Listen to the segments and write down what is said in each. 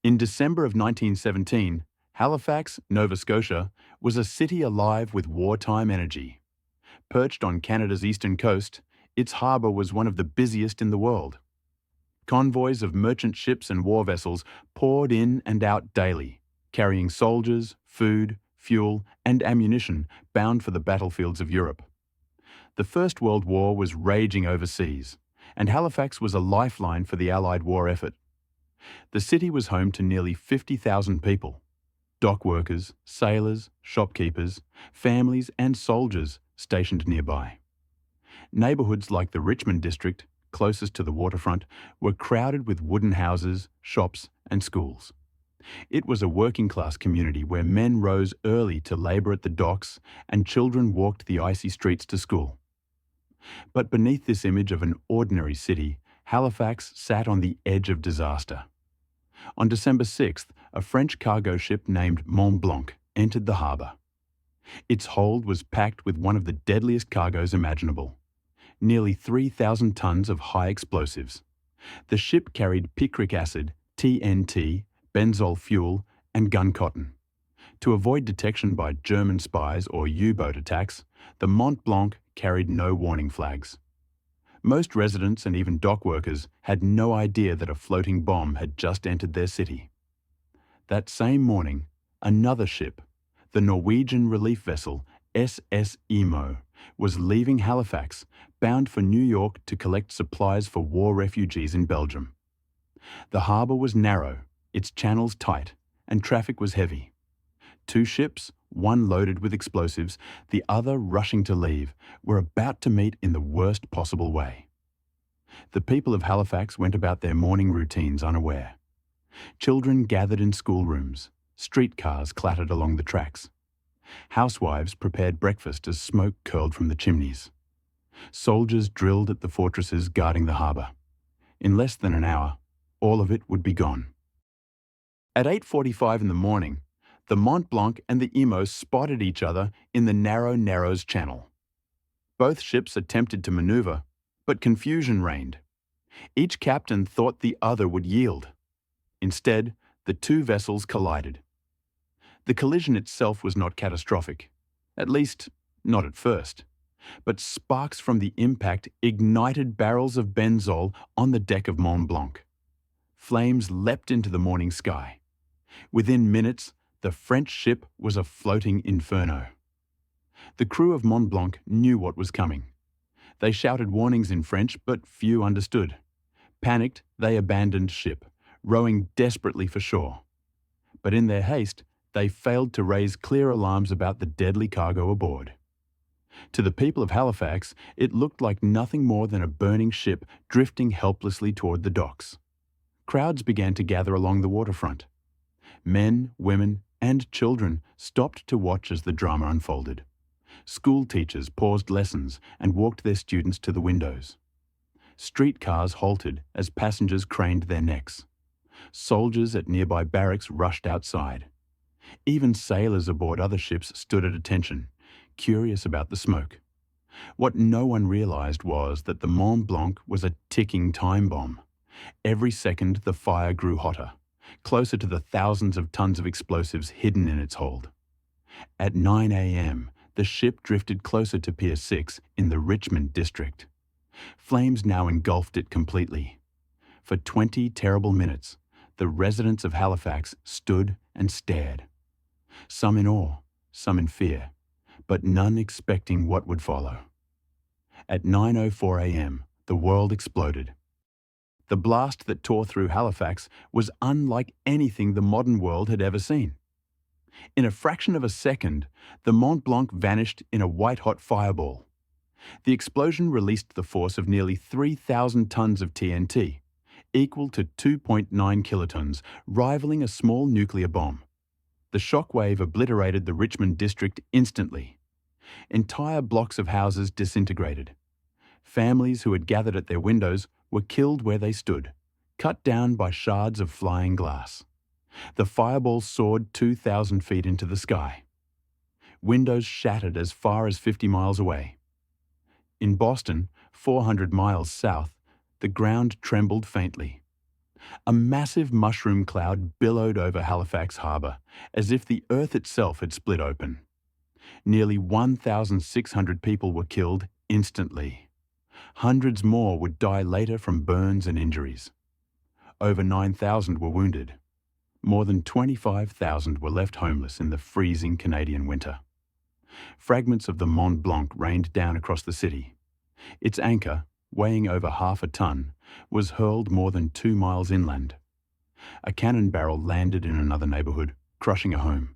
In December of 1917, Halifax, Nova Scotia, was a city alive with wartime energy. Perched on Canada's eastern coast, its harbour was one of the busiest in the world. Convoys of merchant ships and war vessels poured in and out daily, carrying soldiers, food, fuel, and ammunition bound for the battlefields of Europe. The First World War was raging overseas, and Halifax was a lifeline for the Allied war effort. The city was home to nearly 50,000 people: dock workers, sailors, shopkeepers, families and soldiers stationed nearby. Neighbourhoods like the Richmond district, closest to the waterfront, were crowded with wooden houses, shops and schools. It was a working-class community where men rose early to labour at the docks and children walked the icy streets to school. But beneath this image of an ordinary city, Halifax sat on the edge of disaster. On December 6th, a French cargo ship named Mont Blanc entered the harbour. Its hold was packed with one of the deadliest cargoes imaginable: nearly 3,000 tons of high explosives. The ship carried picric acid, TNT, benzol fuel, and gun cotton. To avoid detection by German spies or U-boat attacks, the Mont Blanc carried no warning flags. Most residents and even dock workers had no idea that a floating bomb had just entered their city. That same morning, another ship, the Norwegian relief vessel SS Imo, was leaving Halifax, bound for New York to collect supplies for war refugees in Belgium. The harbour was narrow, its channels tight, and traffic was heavy. Two ships, one loaded with explosives, the other rushing to leave, were about to meet in the worst possible way. The people of Halifax went about their morning routines unaware. Children gathered in schoolrooms, streetcars clattered along the tracks. Housewives prepared breakfast as smoke curled from the chimneys. Soldiers drilled at the fortresses guarding the harbour. In less than an hour, all of it would be gone. At 8:45 in the morning, the Mont Blanc and the Imo spotted each other in the narrow Narrows Channel. Both ships attempted to manoeuvre, but confusion reigned. Each captain thought the other would yield. Instead, the two vessels collided. The collision itself was not catastrophic, at least not at first, but sparks from the impact ignited barrels of benzol on the deck of Mont Blanc. Flames leapt into the morning sky. Within minutes, the French ship was a floating inferno. The crew of Mont Blanc knew what was coming. They shouted warnings in French, but few understood. Panicked, they abandoned ship, rowing desperately for shore. But in their haste, they failed to raise clear alarms about the deadly cargo aboard. To the people of Halifax, it looked like nothing more than a burning ship drifting helplessly toward the docks. Crowds began to gather along the waterfront. Men, women, and children stopped to watch as the drama unfolded. School teachers paused lessons and walked their students to the windows. Streetcars halted as passengers craned their necks. Soldiers at nearby barracks rushed outside. Even sailors aboard other ships stood at attention, curious about the smoke. What no one realized was that the Mont Blanc was a ticking time bomb. Every second the fire grew hotter, closer to the thousands of tons of explosives hidden in its hold. At 9 a.m., the ship drifted closer to Pier 6 in the Richmond district. Flames now engulfed it completely. For 20 terrible minutes, the residents of Halifax stood and stared. Some in awe, some in fear, but none expecting what would follow. At 9:04 a.m., the world exploded. The blast that tore through Halifax was unlike anything the modern world had ever seen. In a fraction of a second, the Mont Blanc vanished in a white-hot fireball. The explosion released the force of nearly 3,000 tons of TNT, equal to 2.9 kilotons, rivaling a small nuclear bomb. The shockwave obliterated the Richmond district instantly. Entire blocks of houses disintegrated. Families who had gathered at their windows were killed where they stood, cut down by shards of flying glass. The fireball soared 2,000 feet into the sky. Windows shattered as far as 50 miles away. In Boston, 400 miles south, the ground trembled faintly. A massive mushroom cloud billowed over Halifax harbour, as if the earth itself had split open. Nearly 1,600 people were killed instantly. Hundreds more would die later from burns and injuries. Over 9,000 were wounded. More than 25,000 were left homeless in the freezing Canadian winter. Fragments of the Mont Blanc rained down across the city. Its anchor, weighing over half a ton, was hurled more than 2 miles inland. A cannon barrel landed in another neighbourhood, crushing a home.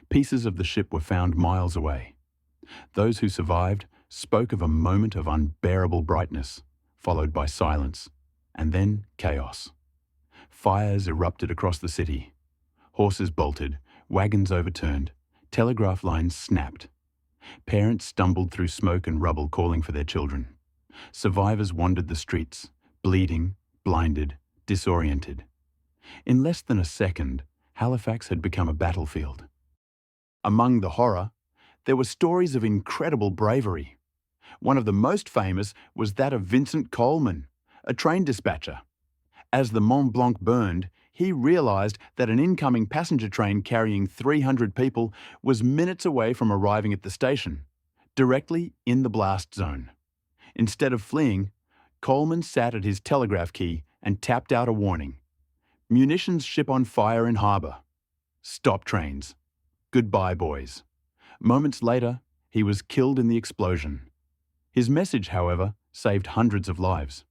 Pieces of the ship were found miles away. Those who survived spoke of a moment of unbearable brightness, followed by silence, and then chaos. Fires erupted across the city. Horses bolted, wagons overturned, telegraph lines snapped. Parents stumbled through smoke and rubble calling for their children. Survivors wandered the streets, bleeding, blinded, disoriented. In less than a second, Halifax had become a battlefield. Among the horror, there were stories of incredible bravery. One of the most famous was that of Vincent Coleman, a train dispatcher. As the Mont Blanc burned, he realised that an incoming passenger train carrying 300 people was minutes away from arriving at the station, directly in the blast zone. Instead of fleeing, Coleman sat at his telegraph key and tapped out a warning. Munitions ship on fire in harbour. Stop trains. Goodbye, boys. Moments later, he was killed in the explosion. His message, however, saved hundreds of lives.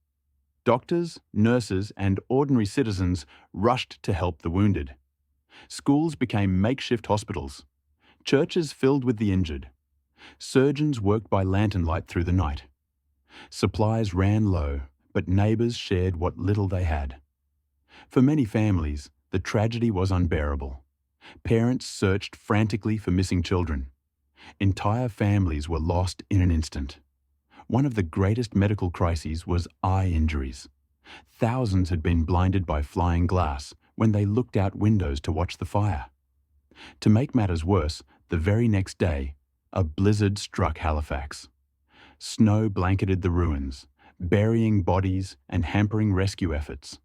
Doctors, nurses, and ordinary citizens rushed to help the wounded. Schools became makeshift hospitals. Churches filled with the injured. Surgeons worked by lantern light through the night. Supplies ran low, but neighbours shared what little they had. For many families, the tragedy was unbearable. Parents searched frantically for missing children. Entire families were lost in an instant. One of the greatest medical crises was eye injuries. Thousands had been blinded by flying glass when they looked out windows to watch the fire. To make matters worse, the very next day, a blizzard struck Halifax. Snow blanketed the ruins, burying bodies and hampering rescue efforts.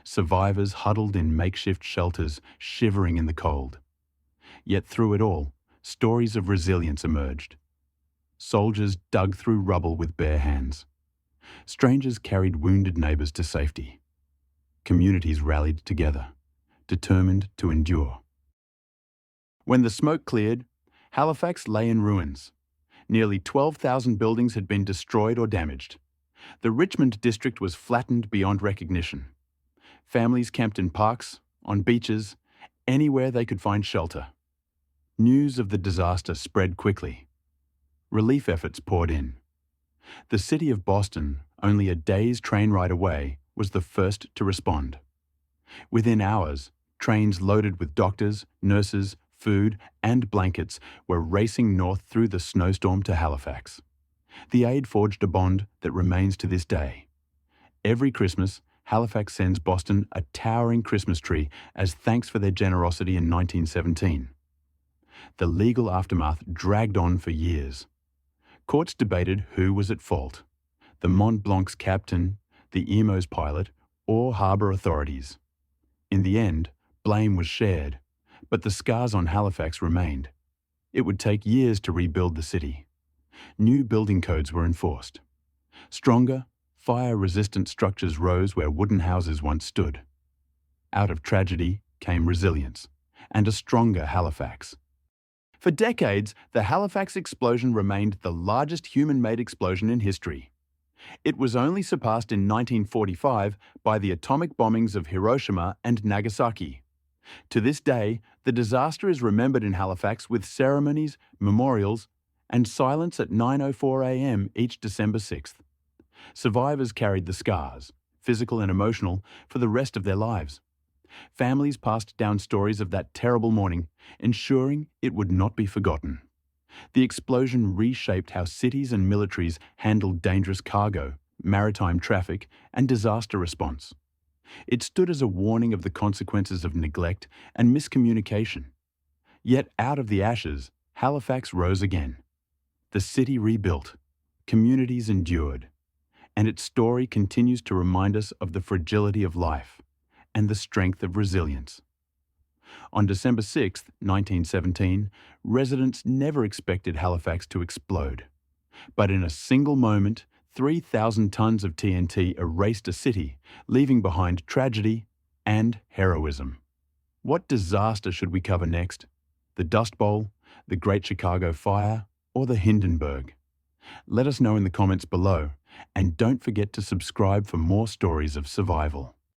Survivors huddled in makeshift shelters, shivering in the cold. Yet through it all, stories of resilience emerged. Soldiers dug through rubble with bare hands. Strangers carried wounded neighbours to safety. Communities rallied together, determined to endure. When the smoke cleared, Halifax lay in ruins. Nearly 12,000 buildings had been destroyed or damaged. The Richmond district was flattened beyond recognition. Families camped in parks, on beaches, anywhere they could find shelter. News of the disaster spread quickly. Relief efforts poured in. The city of Boston, only a day's train ride away, was the first to respond. Within hours, trains loaded with doctors, nurses, food, and blankets were racing north through the snowstorm to Halifax. The aid forged a bond that remains to this day. Every Christmas, Halifax sends Boston a towering Christmas tree as thanks for their generosity in 1917. The legal aftermath dragged on for years. Courts debated who was at fault: the Mont Blanc's captain, the Emo's pilot, or harbour authorities. In the end, blame was shared, but the scars on Halifax remained. It would take years to rebuild the city. New building codes were enforced. Stronger, fire-resistant structures rose where wooden houses once stood. Out of tragedy came resilience, and a stronger Halifax. For decades, the Halifax explosion remained the largest human-made explosion in history. It was only surpassed in 1945 by the atomic bombings of Hiroshima and Nagasaki. To this day, the disaster is remembered in Halifax with ceremonies, memorials, and silence at 9:04 a.m. each December 6th. Survivors carried the scars, physical and emotional, for the rest of their lives. Families passed down stories of that terrible morning, ensuring it would not be forgotten. The explosion reshaped how cities and militaries handled dangerous cargo, maritime traffic, and disaster response. It stood as a warning of the consequences of neglect and miscommunication. Yet out of the ashes, Halifax rose again. The city rebuilt, communities endured, and its story continues to remind us of the fragility of life. and the strength of resilience. On December 6, 1917, residents never expected Halifax to explode. But in a single moment, 3,000 tons of TNT erased a city, leaving behind tragedy and heroism. What disaster should we cover next? The Dust Bowl, the Great Chicago Fire, or the Hindenburg? Let us know in the comments below, and don't forget to subscribe for more stories of survival.